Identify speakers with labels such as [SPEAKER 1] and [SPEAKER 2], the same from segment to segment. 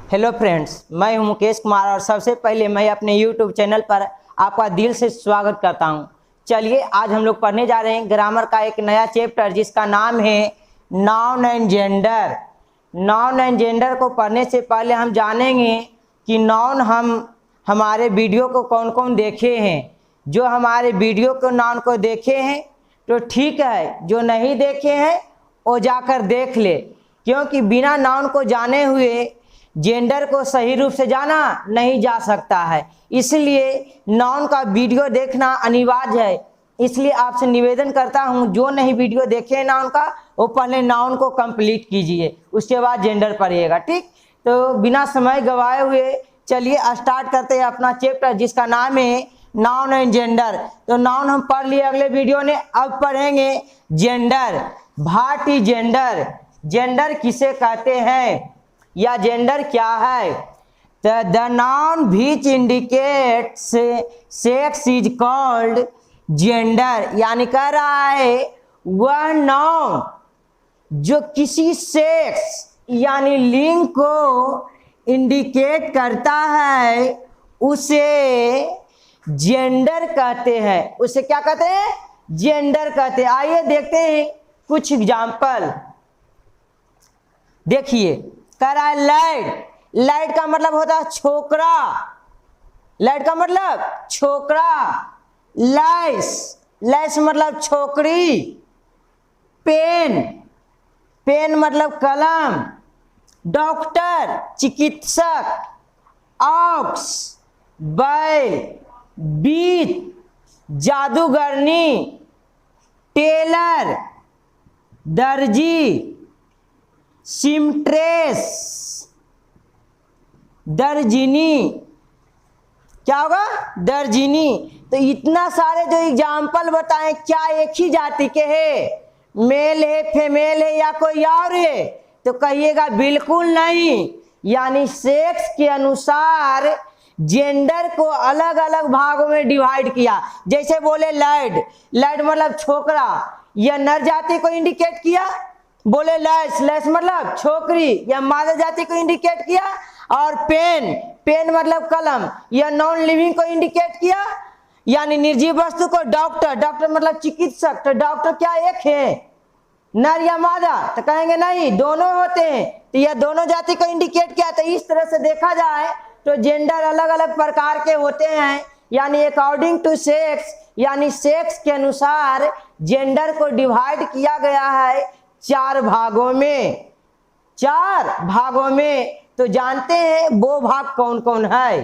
[SPEAKER 1] Hello friends, मैं हूं मुकेश कुमार और सबसे पहले मैं अपने यूट्यूब चैनल पर आपका दिल से स्वागत करता हूं। चलिए आज हम लोग पढ़ने जा रहे हैं ग्रामर का एक नया चैप्टर जिसका नाम है noun and gender. Noun and gender को पढ़ने से पहले हम जानेंगे कि नाउन हम हमारे वीडियो को कौन कौन देखे हैं। जो हमारे वीडियो को नाउन को देखे हैं तो ठीक है, जो नहीं देखे हैं वो जाकर देख ले, क्योंकि बिना नाउन को जाने हुए जेंडर को सही रूप से जाना नहीं जा सकता है। इसलिए नाउन का वीडियो देखना अनिवार्य है। इसलिए आपसे निवेदन करता हूं, जो नहीं वीडियो देखे नाउन का वो पहले नाउन को कंप्लीट कीजिए, उसके बाद जेंडर पढ़िएगा। ठीक, तो बिना समय गवाए हुए चलिए स्टार्ट करते हैं अपना चैप्टर जिसका नाम है नाउन एंड जेंडर। तो नाउन हम पढ़ लिए अगले वीडियो में, अब पढ़ेंगे gender. What is gender? Gender किसे कहते हैं या जेंडर क्या है? The noun which indicates sex is called gender. यानी कह रहा है वह नाउन जो किसी सेक्स यानी लिंग को इंडिकेट करता है उसे जेंडर कहते हैं। उसे क्या कहते हैं? जेंडर कहते हैं। आइए देखते हैं कुछ एग्जाम्पल। देखिए, कह रहा है लाइट। लाइट का मतलब होता है छोकरा। लाइट का मतलब छोकरा। लाइस, लाइस मतलब छोकरी। पेन, पेन मतलब कलम। डॉक्टर चिकित्सक। ऑक्स बैल। बीट जादूगरनी। टेलर दर्जी। सिमट्रेस दर्जिनी। क्या होगा? दर्जिनी। तो इतना सारे जो एग्जाम्पल बताएं, क्या एक ही जाति के हैं? मेल है, फीमेल है या कोई और है? तो कहिएगा बिल्कुल नहीं। यानी सेक्स के अनुसार जेंडर को अलग अलग भागों में डिवाइड किया। जैसे बोले लाइट, लाइट मतलब छोकरा, यह नर जाति को इंडिकेट किया। बोले लैस, लैस मतलब छोकरी या मादा जाति को इंडिकेट किया। और पेन, पेन मतलब कलम, यह नॉन लिविंग को इंडिकेट किया यानी निर्जीव वस्तु को। डॉक्टर, डॉक्टर मतलब चिकित्सक। तो डॉक्टर क्या एक है, नर या मादा? तो कहेंगे नहीं, दोनों होते हैं। तो यह दोनों जाति को इंडिकेट किया। तो इस तरह से देखा जाए तो जेंडर अलग अलग प्रकार के होते हैं। यानी अकॉर्डिंग टू सेक्स, यानी सेक्स के अनुसार जेंडर को डिवाइड किया गया है चार भागों में। चार भागों में। तो जानते हैं वो भाग कौन कौन है?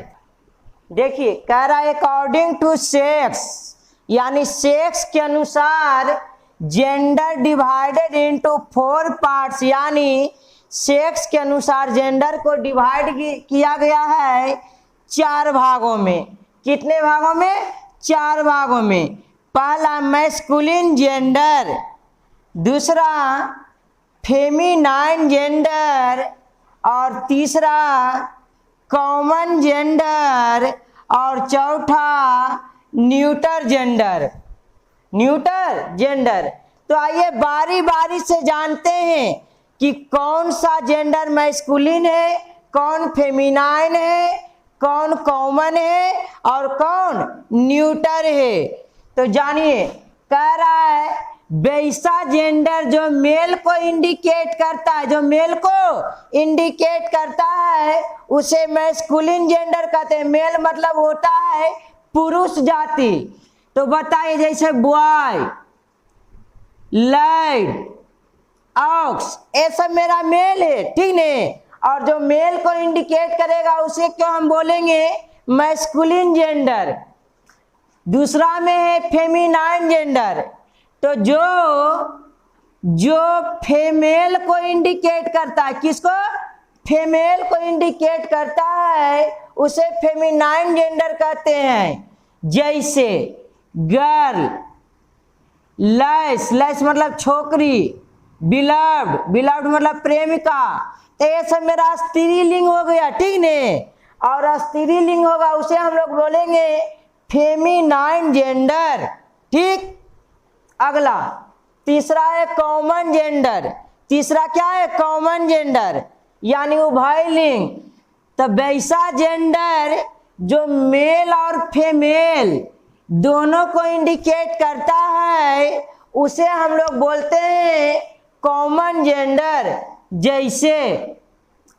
[SPEAKER 1] देखिए, कह रहा है अकॉर्डिंग टू सेक्स, यानी सेक्स के अनुसार जेंडर डिवाइडेड इनटू 4 पार्ट्स। यानी सेक्स के अनुसार जेंडर को डिवाइड किया गया है चार भागों में। कितने भागों में? चार भागों में। पहला मैस्कुलिन जेंडर, दूसरा फेमिनाइन जेंडर, और तीसरा कॉमन जेंडर, और चौथा न्यूटर जेंडर। Neuter gender. तो आइए बारी बारी से जानते हैं कि कौन सा जेंडर मैस्कुलिन है, कौन फेमिनाइन है, कौन कॉमन है और कौन न्यूटर है। तो जानिए, कह रहा है वैसा जेंडर जो मेल को इंडिकेट करता है, जो मेल को इंडिकेट करता है उसे मैस्कुलिन जेंडर कहते हैं। मेल मतलब होता है पुरुष जाति। तो बताइए, जैसे बॉय, लाइट, ऑक्स, ये सब मेरा मेल है, ठीक है। और जो मेल को इंडिकेट करेगा उसे क्यों हम बोलेंगे? Masculine gender. दूसरा में है फेमिनाइन जेंडर। तो जो फीमेल को इंडिकेट करता है, किसको? फीमेल को इंडिकेट करता है उसे फेमिनाइन जेंडर कहते हैं। जैसे गर्ल, लैस, लैस मतलब छोकरी। बिलव्ड, बिलव्ड मतलब प्रेमिका। तो ये सब मेरा स्त्रीलिंग हो गया, ठीक ने। और स्त्रीलिंग होगा उसे हम लोग बोलेंगे फेमिनाइन जेंडर, ठीक। अगला तीसरा है कॉमन जेंडर। तीसरा क्या है? कॉमन जेंडर, यानी उभयलिंग। तो वैसा जेंडर जो मेल और फीमेल दोनों को इंडिकेट करता है उसे हम लोग बोलते हैं कॉमन जेंडर। जैसे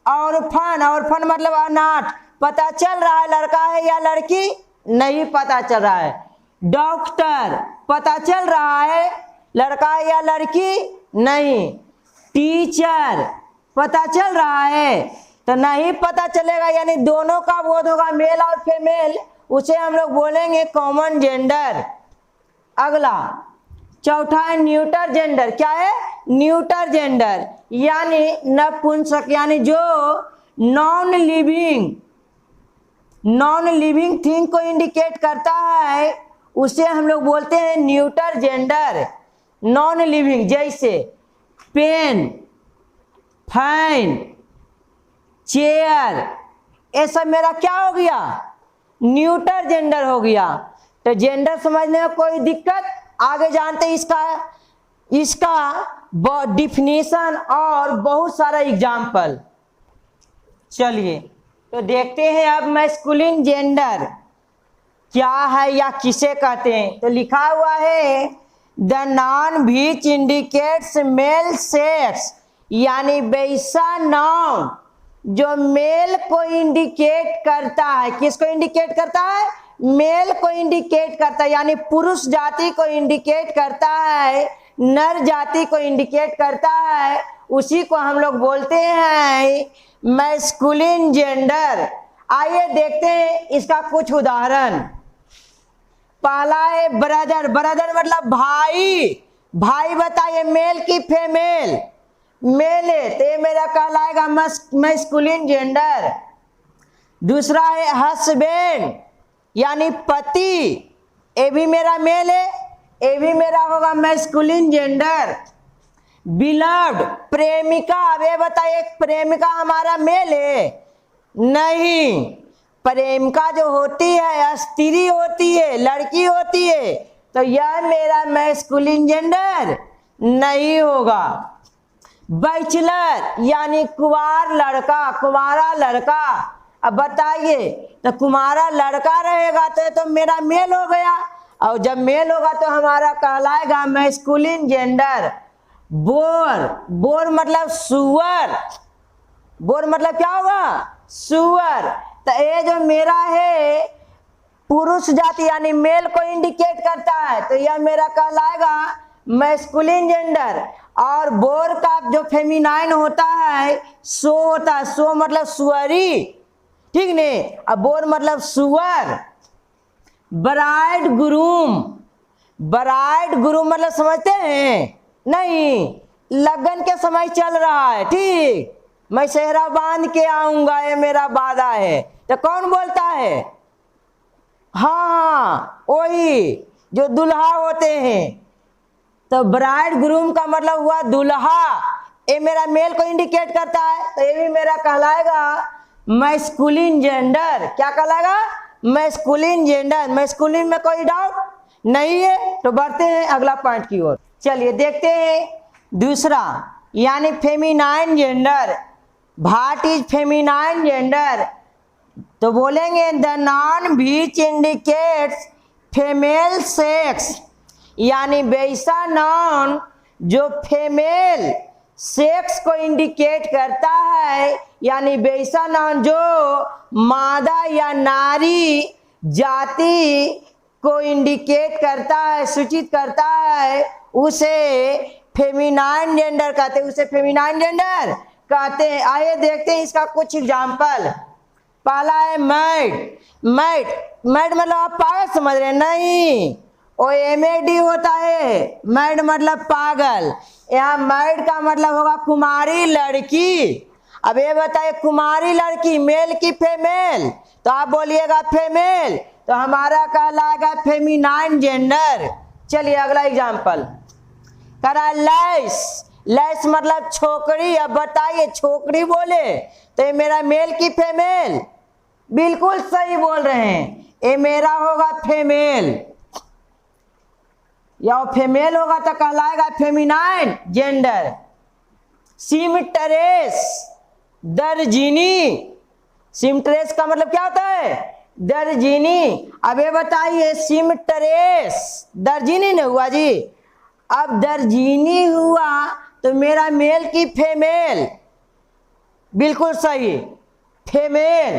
[SPEAKER 1] ऑर्फन मतलब अनाथ, पता चल रहा है लड़का है या लड़की, नहीं पता चल रहा है। डॉक्टर, पता चल रहा है लड़का है या लड़की, नहीं। टीचर, पता चल रहा है, तो नहीं पता चलेगा, यानी दोनों का बोध होगा मेल और फीमेल, उसे हम लोग बोलेंगे कॉमन जेंडर। अगला चौथा है न्यूटर जेंडर। क्या है? न्यूटर जेंडर, यानी नपुंसक, यानी जो नॉन लिविंग थिंग को इंडिकेट करता है उसे हम लोग बोलते हैं न्यूटर जेंडर। नॉन लिविंग जैसे पेन, फैन, चेयर, ये सब मेरा क्या हो गया? न्यूटर जेंडर हो गया। तो जेंडर समझने में कोई दिक्कत? आगे जानते इसका डिफिनीशन और बहुत सारा एग्जाम्पल। चलिए तो देखते हैं अब मैस्कुलिन जेंडर क्या है या किसे कहते हैं। तो लिखा हुआ है the non which indicates male sex, यानी वैसा नाउन जो मेल को इंडिकेट करता है। किसको इंडिकेट करता है? मेल को इंडिकेट करता है, यानी पुरुष जाति को इंडिकेट करता है, नर जाति को इंडिकेट करता है, उसी को हम लोग बोलते हैं मैस्कुलिन जेंडर। आइए देखते हैं इसका कुछ उदाहरण। पहला है ब्रदर। ब्रदर मतलब भाई। भाई बताइए मेल की फीमेल? मेल है, तो ये मेरा कहलाएगा मैस्कुलिन जेंडर। दूसरा है हस्बैंड, यानी पति, ये भी मेरा मेल है, ये भी मेरा होगा मैस्कुलिन जेंडर। बिलव्ड, प्रेमिका। अब ये बताइए प्रेमिका हमारा मेल है? नहीं, प्रेमिका जो होती है स्त्री होती है, लड़की होती है, तो यह मेरा मैस्कुलिन जेंडर नहीं होगा। बैचलर यानी कुंवार लड़का, कुंवारा लड़का। अब बताइए, तो कुंवारा लड़का रहेगा तो मेरा मेल हो गया, और जब मेल होगा तो हमारा कहलाएगा मैस्कुलिन जेंडर। बोर, बोर मतलब सुअर। बोर मतलब क्या होगा? सुअर। तो ये जो मेरा है पुरुष जाति यानी मेल को इंडिकेट करता है, तो यह मेरा कहलाएगा मैस्कुलिन जेंडर। और बोर का जो फेमिनाइन होता है सो होता है, सो मतलब सुअरी, ठीक नहीं? अब बोर मतलब सुअर। ब्राइड ग्रूम, ब्राइड ग्रूम मतलब समझते हैं? नहीं, लगन के समय चल रहा है, ठीक, मैं सेहरा बांध के आऊंगा, ये मेरा वादा है, तो कौन बोलता है? हाँ, वही जो दुल्हा होते हैं। तो ब्राइड ग्रूम का मतलब हुआ दुल्हा, ये मेरा मेल को इंडिकेट करता है, तो ये भी मेरा कहलाएगा मैस्कुलिन जेंडर। क्या कहलाएगा? Masculine gender. मैस्कुलिन में कोई डाउट नहीं है। तो बढ़ते हैं अगला पॉइंट की ओर। चलिए देखते हैं दूसरा, यानी feminine gender. What is feminine gender? तो बोलेंगे the non which indicates female sex, यानी वैसा नाउन जो फीमेल सेक्स को इंडिकेट करता है, यानी वैसा नाउन जो मादा या नारी जाति को इंडिकेट करता है, सूचित करता है, उसे फेमिनाइन जेंडर कहते हैं, उसे फेमिनाइन जेंडर कहते हैं। आइए देखते हैं इसका कुछ एग्जाम्पल। पहला है मैड। मैड, मैड मतलब आप पागल समझ रहे हैं? नहीं, ओ MAD होता है, मैड मतलब पागल। यहाँ मैड का मतलब होगा कुमारी लड़की। अब ये बताइए कुमारी लड़की मेल की फीमेल? तो आप बोलिएगा फीमेल, तो हमारा कहलाएगा फेमिनाइन जेंडर। चलिए अगला एग्जाम्पल करा लैस। लैस मतलब छोकरी। अब बताइए छोकरी बोले तो ये मेरा मेल की फीमेल? बिल्कुल सही बोल रहे हैं, ये मेरा होगा फीमेल, या फीमेल होगा तो कहलाएगा फेमिनाइन जेंडर। सीमट्रेस, दर्जिनी। सीमट्रेस का मतलब क्या होता है? दर्जिनी। अब ये बताइए सीमट्रेस दर्जिनी नहीं हुआ जी। अब दर्जिनी हुआ तो मेरा मेल की फीमेल? बिल्कुल सही, फीमेल।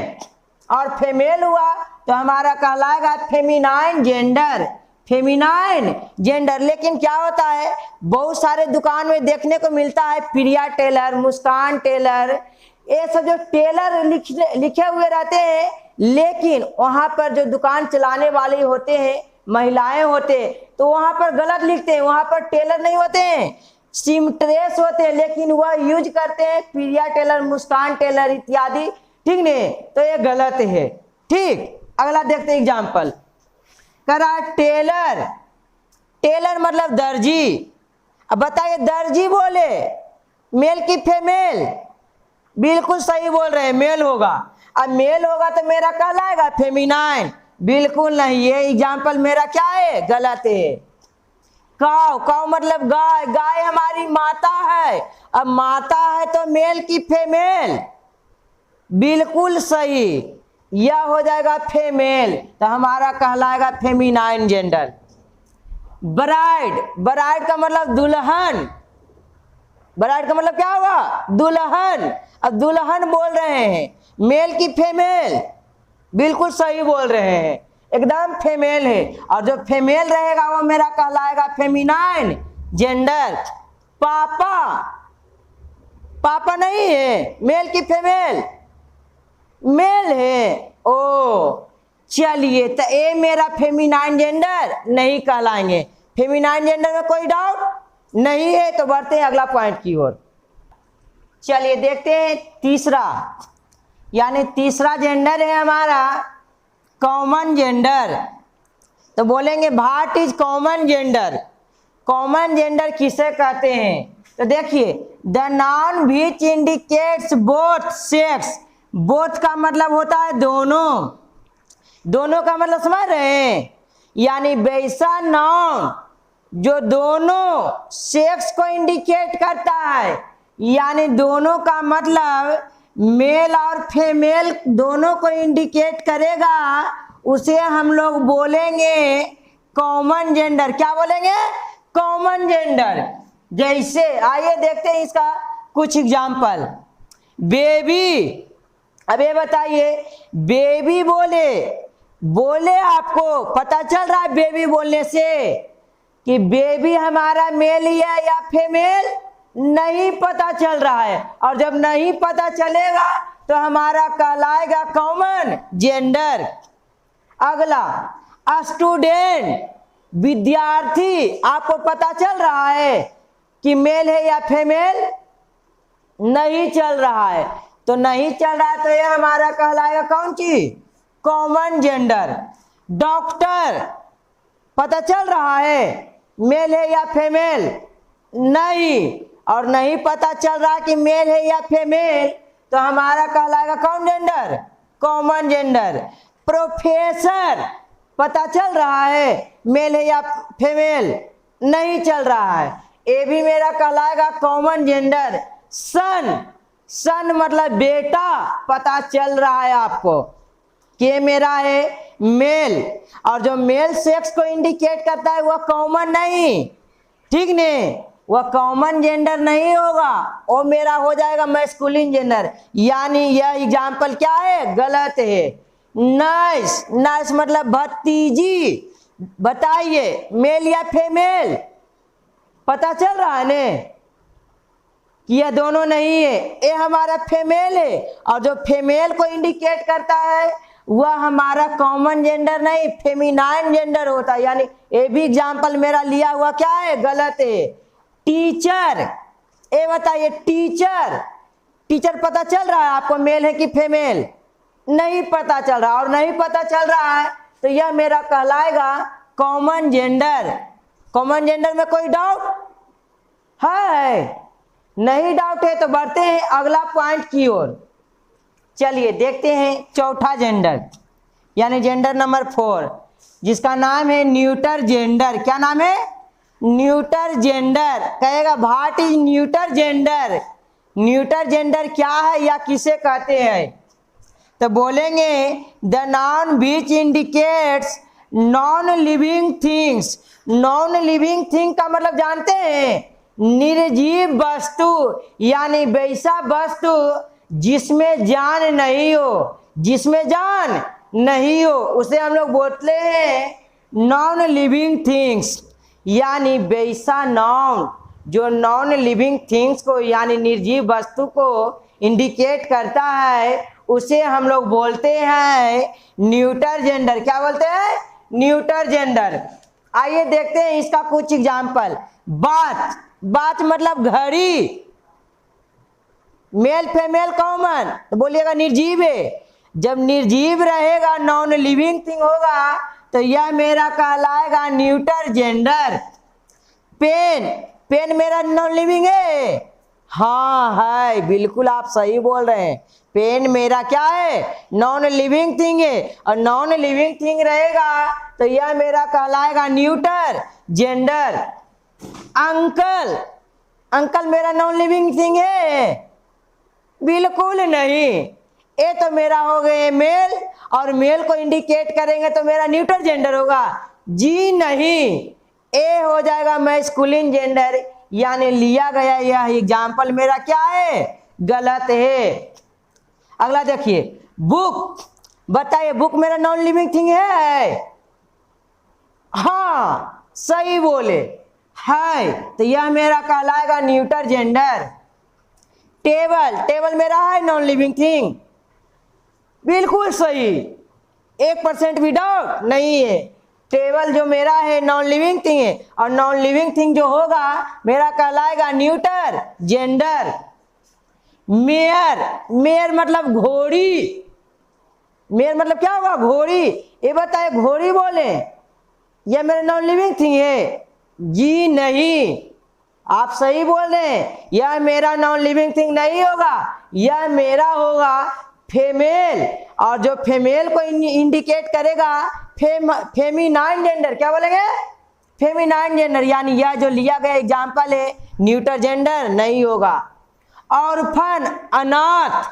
[SPEAKER 1] और फीमेल हुआ तो हमारा कहलाएगा फेमिनाइन जेंडर, फेमिनाइन जेंडर। लेकिन क्या होता है, बहुत सारे दुकान में देखने को मिलता है प्रिया टेलर, मुस्कान टेलर, ये सब जो टेलर लिखे हुए रहते हैं, लेकिन वहां पर जो दुकान चलाने वाले होते हैं, महिलाएं होते, तो वहां पर गलत लिखते हैं, वहां पर टेलर नहीं होते हैं, सीमट्रेस होते हैं, लेकिन वह यूज करते हैं प्रिया टेलर, मुस्कान टेलर इत्यादि। ठीक नहीं, तो ये गलत है। ठीक, अगला देखते हैं एग्जाम्पल। करा टेलर, टेलर मतलब दर्जी। अब बताइए दर्जी बोले मेल की फीमेल? बिल्कुल सही बोल रहे हैं, मेल होगा। अब मेल होगा तो मेरा कहलाएगा फेमिनाइन? बिल्कुल नहीं, ये एग्जाम्पल मेरा क्या है, गलत है। काव, काव मतलब गाय, गाय हमारी माता है। अब माता है तो मेल की फीमेल? बिल्कुल सही, यह हो जाएगा फीमेल, तो हमारा कहलाएगा फेमिनाइन जेंडर। ब्राइड, ब्राइड का मतलब दुल्हन, ब्राइड का मतलब क्या होगा, दुल्हन। अब दुल्हन बोल रहे हैं मेल की फीमेल? बिल्कुल सही बोल रहे हैं, एकदम फीमेल है। और जो फीमेल रहेगा वो मेरा कहलाएगा फेमिनाइन जेंडर। पापा, पापा नहीं है, मेल की फीमेल? मेल है। ओ चलिए, तो ये मेरा फेमिनाइन जेंडर नहीं कहलाएंगे। फेमिनाइन जेंडर में कोई डाउट नहीं है, तो बढ़ते हैं अगला पॉइंट की ओर। चलिए देखते हैं तीसरा, यानी तीसरा जेंडर है हमारा कॉमन जेंडर। तो बोलेंगे what is common gender? Common gender किसे कहते हैं? तो देखिए, the noun which indicates both sex, both का मतलब होता है दोनों, दोनों का मतलब समझ रहे हैं, यानी वैसा नाउन जो दोनों सेक्स को इंडिकेट करता है, यानी दोनों का मतलब मेल और फीमेल दोनों को इंडिकेट करेगा, उसे हम लोग बोलेंगे कॉमन जेंडर। क्या बोलेंगे? Common gender. जैसे आइए देखते हैं इसका कुछ एग्जाम्पल। बेबी, अब ये बताइए बेबी बोले, बोले आपको पता चल रहा है बेबी बोलने से कि बेबी हमारा मेल ही है या फीमेल? नहीं पता चल रहा है। और जब नहीं पता चलेगा तो हमारा कहलाएगा कॉमन जेंडर। अगला स्टूडेंट, विद्यार्थी, आपको पता चल रहा है कि मेल है या फीमेल? नहीं चल रहा है, तो नहीं चल रहा है तो ये हमारा कहलाएगा कौन चीज? Common gender. डॉक्टर, पता चल रहा है मेल है या फीमेल? नहीं, और नहीं पता चल रहा कि मेल है या फीमेल, तो हमारा कहलाएगा कौन जेंडर? Common gender. प्रोफेसर, पता चल रहा है मेल है या फीमेल? नहीं चल रहा है, ये भी मेरा कहलाएगा कॉमन जेंडर। सन, सन मतलब बेटा, पता चल रहा है आपको कि मेरा है मेल, और जो मेल सेक्स को इंडिकेट करता है वह कॉमन नहीं, ठीक नहीं, वह कॉमन जेंडर नहीं होगा, वो मेरा हो जाएगा मैस्कुलिन जेंडर। यानी यह एग्जाम्पल क्या है? गलत है। नर्स, नर्स मतलब भतीजी, बताइए मेल या फीमेल? पता चल रहा है ने कि यह दोनों नहीं है, ये हमारा फीमेल है, और जो फीमेल को इंडिकेट करता है वह हमारा कॉमन जेंडर नहीं, फेमिनाइन जेंडर होता है। यानी ये भी एग्जाम्पल मेरा लिया हुआ क्या है? गलत है। टीचर, ये बताइए टीचर, टीचर पता चल रहा है आपको मेल है कि फीमेल? नहीं पता चल रहा, और नहीं पता चल रहा है तो यह मेरा कहलाएगा कॉमन जेंडर। कॉमन जेंडर में कोई डाउट है? नहीं डाउट है, तो बढ़ते हैं अगला पॉइंट की ओर। चलिए देखते हैं चौथा जेंडर, यानी जेंडर नंबर 4, जिसका नाम है न्यूटर जेंडर। क्या नाम है? Neuter gender. कहेगा what is neuter gender? Neuter gender क्या है या किसे कहते हैं? तो बोलेंगे the noun which indicates non living things. Non living thing का मतलब जानते हैं? निर्जीव वस्तु, यानी वैसा वस्तु जिसमें जान नहीं हो, जिसमें जान नहीं हो, उसे हम लोग बोलते हैं नॉन लिविंग थिंग्स। यानी वैसा नाउन जो नॉन लिविंग थिंग्स को यानी निर्जीव वस्तु को इंडिकेट करता है, उसे हम लोग बोलते हैं न्यूटर जेंडर। क्या बोलते हैं? Neuter gender. आइए देखते हैं इसका कुछ एग्जाम्पल। बात, बात मतलब घड़ी, मेल फीमेल कॉमन, तो बोलिएगा निर्जीव है। जब निर्जीव रहेगा, नॉन लिविंग थिंग होगा, तो यह मेरा कहलाएगा न्यूटर जेंडर। पेन, पेन मेरा नॉन लिविंग है? हाँ है, बिल्कुल आप सही बोल रहे हैं। पेन मेरा क्या है? नॉन लिविंग थिंग है, और नॉन लिविंग थिंग रहेगा तो यह मेरा कहलाएगा न्यूटर जेंडर। अंकल, अंकल मेरा नॉन लिविंग थिंग है? बिल्कुल नहीं। ए तो मेरा हो गए मेल, और मेल को इंडिकेट करेंगे तो मेरा न्यूटर जेंडर होगा। जी नहीं, ए हो जाएगा मैस्कुलिन जेंडर, यानी लिया गया यह एग्जाम्पल मेरा क्या है? गलत है। अगला देखिए, बुक, बताइए बुक मेरा नॉन लिविंग थिंग है? हाँ सही बोले, है, तो यह मेरा कहलाएगा न्यूटर जेंडर। टेबल, टेबल मेरा है नॉन लिविंग थिंग? बिल्कुल सही, 1% भी डाउट नहीं है। टेबल जो मेरा है नॉन लिविंग थिंग है, और नॉन लिविंग थिंग जो होगा मेरा कहलाएगा न्यूटर जेंडर। मेयर, मेयर मतलब घोड़ी, मेयर मतलब क्या होगा? घोड़ी। ये बताए घोड़ी बोले, यह मेरा नॉन लिविंग थिंग है? जी नहीं, आप सही बोल रहे हैं, यह मेरा नॉन लिविंग थिंग नहीं होगा, यह मेरा होगा फीमेल। और जो फीमेल को इंडिकेट करेगा फेमिनाइन जेंडर। क्या बोलेंगे? फेमिनाइन जेंडर, यानी यह जो लिया गया एग्जाम्पल है न्यूटर जेंडर नहीं होगा। ऑर्फन, अनाथ,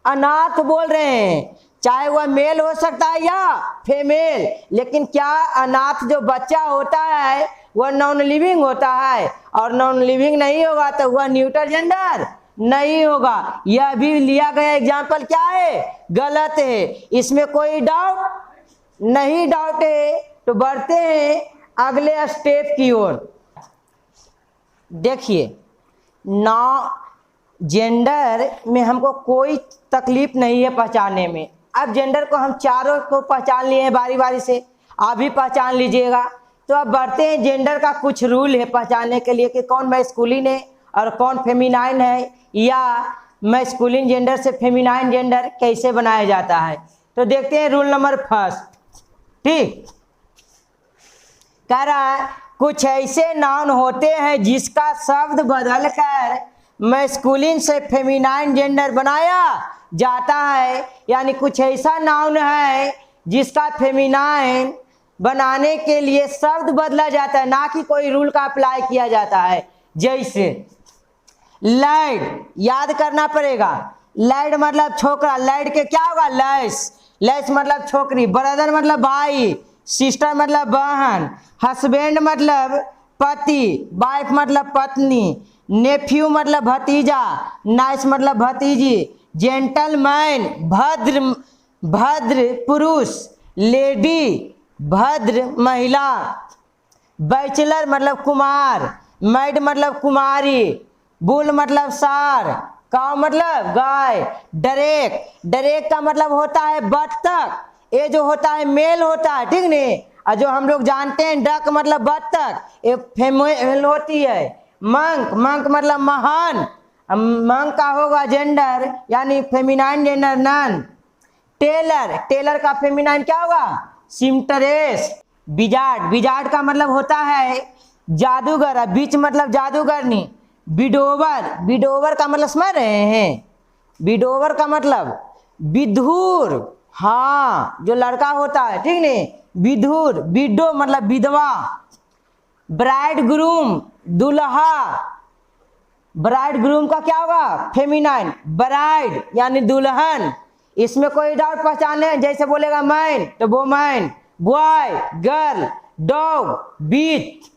[SPEAKER 1] अनाथ बोल रहे हैं, चाहे वह मेल हो सकता है या फीमेल, लेकिन क्या अनाथ जो बच्चा होता है वह नॉन लिविंग होता है? और नॉन लिविंग नहीं होगा तो वह न्यूटर जेंडर नहीं होगा। यह भी लिया गया एग्जाम्पल क्या है? गलत है, इसमें कोई डाउट नहीं। डाउट है तो बढ़ते हैं अगले स्टेप की ओर। देखिए, नॉ जेंडर में हमको कोई तकलीफ नहीं है पहचानने में। अब जेंडर को हम चारों को पहचान लिए हैं बारी बारी से, आप भी पहचान लीजिएगा। तो अब बढ़ते हैं, जेंडर का कुछ रूल है पहचानने के लिए कि कौन मैस्कुलिन है और कौन फेमिनाइन है, या मैस्कुलिन जेंडर से फेमिनाइन जेंडर कैसे बनाया जाता है। तो देखते हैं रूल नंबर फर्स्ट। ठीक, कह रहा है कुछ ऐसे नाउन होते हैं जिसका शब्द बदलकर मैस्कुलिन से फेमिनाइन जेंडर बनाया जाता है। यानी कुछ ऐसा नाउन है जिसका फेमिनाइन बनाने के लिए शब्द बदला जाता है, ना कि कोई रूल का अप्लाई किया जाता है। जैसे लैड, याद करना पड़ेगा, लैड मतलब छोकरा, लैड के क्या होगा? लैस, लैस मतलब छोकरी, ब्रदर मतलब भाई, सिस्टर मतलब बहन, हस्बैंड मतलब पति, वाइफ मतलब पत्नी, नेफ्यू मतलब भतीजा, नाइस मतलब भतीजी, जेंटलमैन भद्र, भद्र पुरुष, लेडी भद्र महिला, बैचलर मतलब कुमार, मैड मतलब कुमारी, बुल मतलब सार, काव मतलब गाय, डरेक, डरेक का मतलब होता है बत्तख, ये जो होता है मेल होता है, ठीक नहीं। और जो हम लोग जानते हैं डक मतलब बत्तख, ये फीमेल होती है। मंक, मंक मतलब महान, मंक का होगा जेंडर यानी feminine gender nun. Tailor, tailor का फेमिनाइन क्या होगा? सिम्टरेस। बिजार्ड, बिजार्ड का मतलब होता है जादूगर, बीच मतलब जादूगरनी। बिडोवर, बिडोवर का मतलब समझ रहे हैं? बिडोवर का मतलब विधुर, हाँ जो लड़का होता है, ठीक नहीं। विधुर, विडो मतलब विधवा। ब्राइड ग्रूम, दुल्हा, ब्राइड ग्रूम का क्या होगा? फेमिनाइन। ब्राइड यानी दुल्हन, इसमें कोई डाउट पहचाने, जैसे बोलेगा मैन तो वो मैन, बॉय, गर्ल, डॉग, बीच,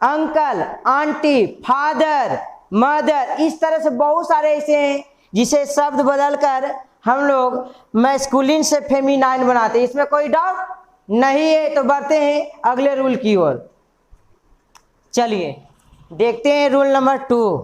[SPEAKER 1] अंकल, आंटी, फादर, मदर, इस तरह से बहुत सारे ऐसे हैं जिसे शब्द बदलकर हम लोग मैस्कुलिन से फेमिनाइन बनाते हैं। इसमें कोई डाउट नहीं है। तो बढ़ते हैं अगले रूल की ओर। चलिए देखते हैं रूल नंबर 2।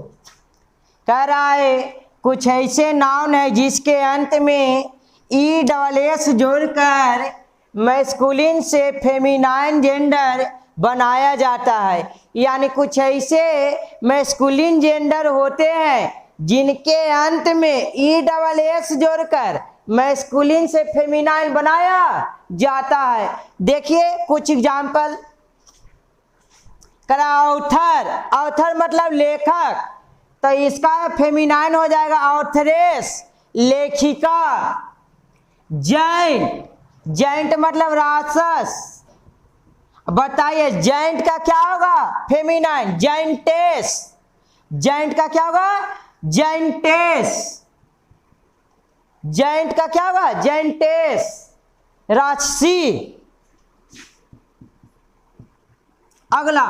[SPEAKER 1] कह रहा है कुछ ऐसे नाउन है जिसके अंत में ESS जोड़कर मैस्कुलिन से फेमिनाइन जेंडर बनाया जाता है। यानी कुछ ऐसे मैस्कुलिन जेंडर होते हैं जिनके अंत में ESS जोड़कर मैस्कुलिन से फेमिनाइन बनाया जाता है। देखिए कुछ एग्जाम्पल। करा ऑथर, ऑथर मतलब लेखक, तो इसका फेमिनाइन हो जाएगा ऑथरेस, लेखिका। जैंट, जैंट मतलब राक्षस। बताइए जैंट का क्या होगा फेमिनाइन? जैंटेस। जैंट का क्या होगा? जैंटेस। जैंट का क्या होगा? जैंटेस, राक्षसी। अगला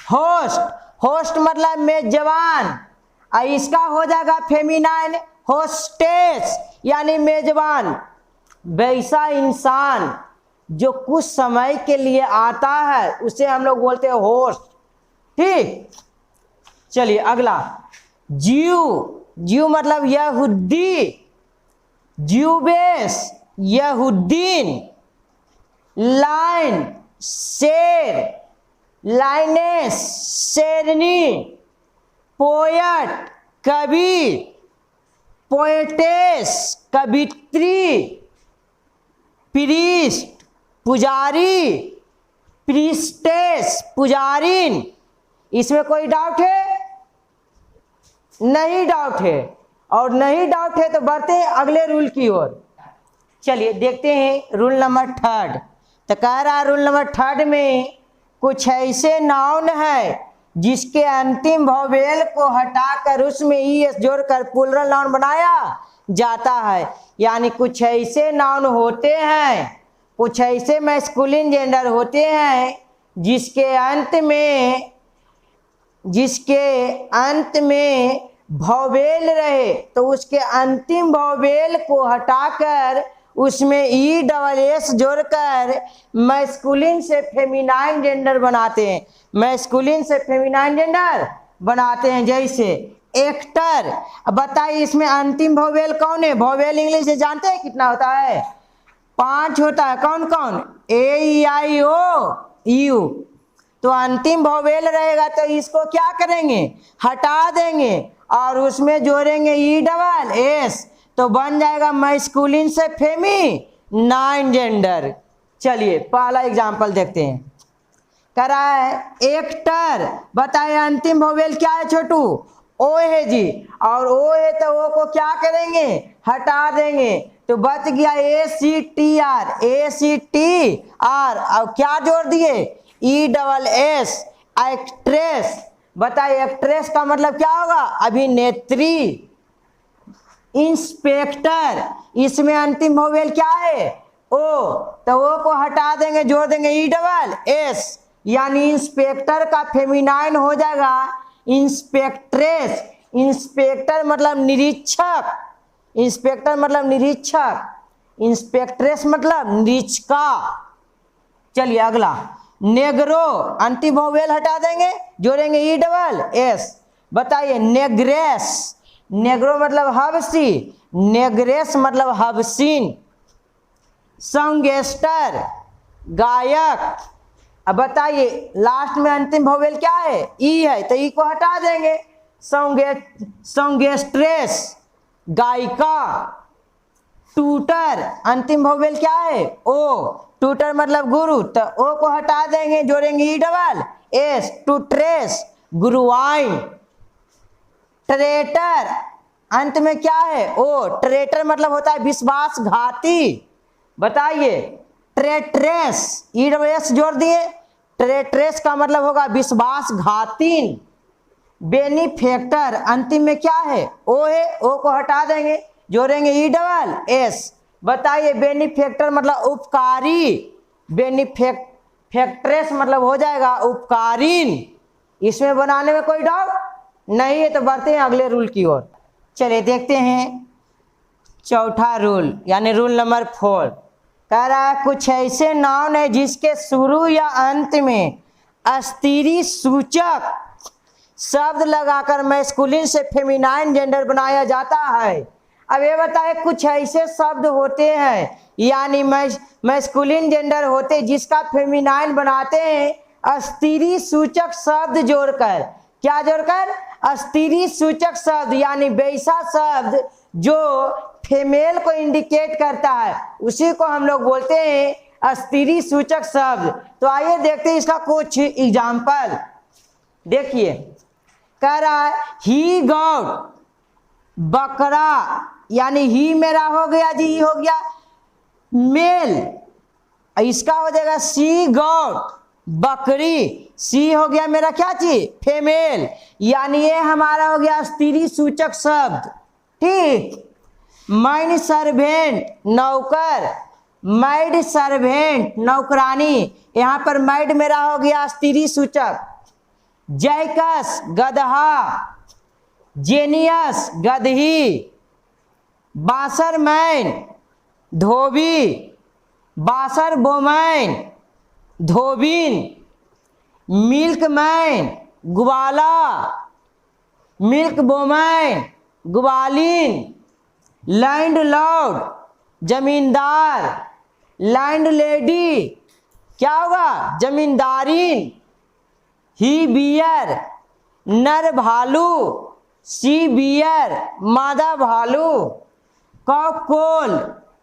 [SPEAKER 1] होस्ट, होस्ट मतलब मेजबान, इसका हो जाएगा फेमिनाइन होस्टेस, यानी मेजबान। वैसा इंसान जो कुछ समय के लिए आता है उसे हम लोग बोलते हैं होस्ट। ठीक, चलिए अगला ज्यू, ज्यू मतलब यहूदी, ज्यूबेस, यहूदीन। लाइन, शेर, लाइनेस, शेरनी। पोएट, कवि, पोएटेस, कवित्री। प्रीस्ट, पुजारी, प्रीस्टेस, पुजारिन। इसमें कोई डाउट है? नहीं डाउट है। और नहीं डाउट है तो बढ़ते हैं अगले रूल की ओर। चलिए देखते हैं रूल नंबर 3। तो कह रहा है रूल नंबर 3 में कुछ ऐसे नाउन है जिसके अंतिम वोवेल को हटाकर उसमें ES जोड़कर प्लूरल नाउन बनाया जाता है। यानी कुछ ऐसे नाउन होते हैं, कुछ ऐसे मैस्कुलिन जेंडर होते हैं जिसके अंत में वोवेल रहे तो उसके अंतिम वोवेल को हटाकर उसमें ESS जोड़कर मैस्कुलिन से फेमिनाइन जेंडर बनाते हैं। मैस्कुलिन से फेमिनाइन जेंडर बनाते हैं। जैसे एक्टर, अब बताइए इसमें अंतिम वोवेल कौन है? वोवेल इंग्लिश से जानते हैं कितना होता है? 5 होता है। कौन कौन? A-E-I-O-U। तो अंतिम वोवेल रहेगा तो इसको क्या करेंगे? हटा देंगे और उसमें जोड़ेंगे ESS, तो बन जाएगा मैस्कुलिन से फेमिनाइन जेंडर। चलिए पहला एग्जांपल देखते हैं। कह रहा है एक्टर, बताइए अंतिम वोवेल क्या है छोटू? ओ है जी। और ओ है तो ओ को क्या करेंगे? हटा देंगे, तो बच गया ACTR, ACTR। और क्या जोड़ दिए? ESS, actress. बताइए एक्ट्रेस का मतलब क्या होगा? अभिनेत्री। इंस्पेक्टर, इसमें अंतिम वोवेल क्या है? ओ, तो ओ को हटा देंगे, जोड़ देंगे ESS, यानी इंस्पेक्टर का फेमिनाइन हो जाएगा इंस्पेक्ट्रेस। इंस्पेक्टर मतलब निरीक्षक, इंस्पेक्टर मतलब निरीक्षक, इंस्पेक्ट्रेस मतलब निरीक्षका। चलिए अगला नेग्रो, अंतिम वोवेल हटा देंगे, जोड़ेंगे ESS। बताइए नेग्रेस, नेग्रो मतलब हबसी, नेग्रेस मतलब हबसीन। संगेस्टर, गायक। अब बताइए लास्ट में अंतिम वोवेल क्या है? ई है, तो ई को हटा देंगे। संगेस्ट्रेस, गायिका। ट्यूटर, अंतिम वोवेल क्या है? ओ, ट्यूटर मतलब गुरु, तो ओ को हटा देंगे, जोड़ेंगे ESS, ट्यूट्रेस, गुरुआइन। ट्रेटर, अंत में क्या है? ओ, ट्रेटर मतलब होता है विश्वासघाती। बताइए ट्रेट्रेस, ESS जोड़ दिए, ट्रेट्रेस का मतलब होगा विश्वासघातीन। बेनिफेक्टर, अंतिम में क्या है? ओ है, ओ को हटा देंगे, जोड़ेंगे ई डबल एस। बताइए बेनिफैक्टर मतलब उपकारी, बेनिफैक्ट्रेस मतलब हो जाएगा उपकारीन। इसमें बनाने में कोई डाउट नहीं है। तो बढ़ते हैं अगले रूल की ओर। चलिए देखते हैं चौथा रूल यानी रूल नंबर 4। कह रहा है कुछ ऐसे नाउन है जिसके शुरू या अंत में स्त्री सूचक शब्द लगाकर मैस्कुलिन से फेमिनाइन जेंडर बनाया जाता है। अब ये बताए कुछ ऐसे शब्द होते हैं यानी मैस्कुलिन जेंडर होते जिसका फेमिनाइन बनाते हैं स्त्री सूचक शब्द जोड़कर। क्या जोड़कर? स्त्री सूचक शब्द यानी वैसा शब्द जो फीमेल को इंडिकेट करता है उसी को हम लोग बोलते हैं स्त्री सूचक शब्द। तो आइए देखते हैं इसका कुछ एग्जाम्पल। देखिए कह रहा है ही गॉट बकरा यानी ही मेरा हो गया जी, ही हो गया मेल। इसका हो जाएगा सी गॉट बकरी, सी हो गया मेरा क्या चीज फीमेल, यानी ये हमारा हो गया स्त्री सूचक शब्द। ठीक। माइंड सर्वेंट नौकर, मैड सर्वेंट नौकरानी, यहां पर मैड मेरा हो गया स्त्री सूचक। जैकस गदहा, जेनियस गदही, बासरमैन धोबी, बासर बोमैन धोबिन, मिल्कमैन ग्वाला, मिल्क बोमैन ग्वालिन, लैंडलॉर्ड जमींदार, लैंडलेडी क्या होगा जमींदारीन, ही बियर नर भालू, सी बियर मादा भालू, कॉककोल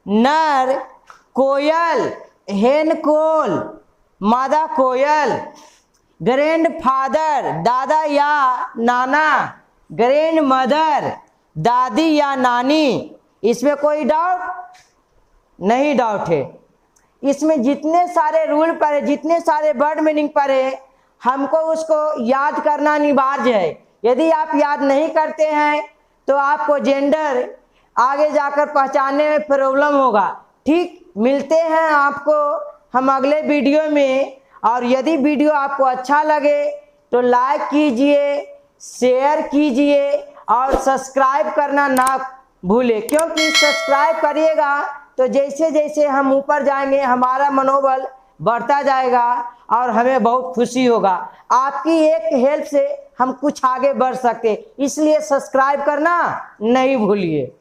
[SPEAKER 1] नर कोयल, हेन कोल मादा कोयल, ग्रैंड फादर दादा या नाना, ग्रैंड मदर दादी या नानी। इसमें कोई डाउट नहीं? डाउट है। इसमें जितने सारे रूल पढ़े, जितने सारे वर्ड मीनिंग पढ़े, हमको उसको याद करना अनिवार्य है। यदि आप याद नहीं करते हैं तो आपको जेंडर आगे जाकर पहचानने में प्रॉब्लम होगा। ठीक। मिलते हैं आपको हम अगले वीडियो में। और यदि वीडियो आपको अच्छा लगे तो लाइक कीजिए, शेयर कीजिए और सब्सक्राइब करना ना भूलें, क्योंकि सब्सक्राइब करिएगा तो जैसे जैसे हम ऊपर जाएंगे हमारा मनोबल बढ़ता जाएगा और हमें बहुत खुशी होगा। आपकी एक हेल्प से हम कुछ आगे बढ़ सकते, इसलिए सब्सक्राइब करना नहीं भूलिए।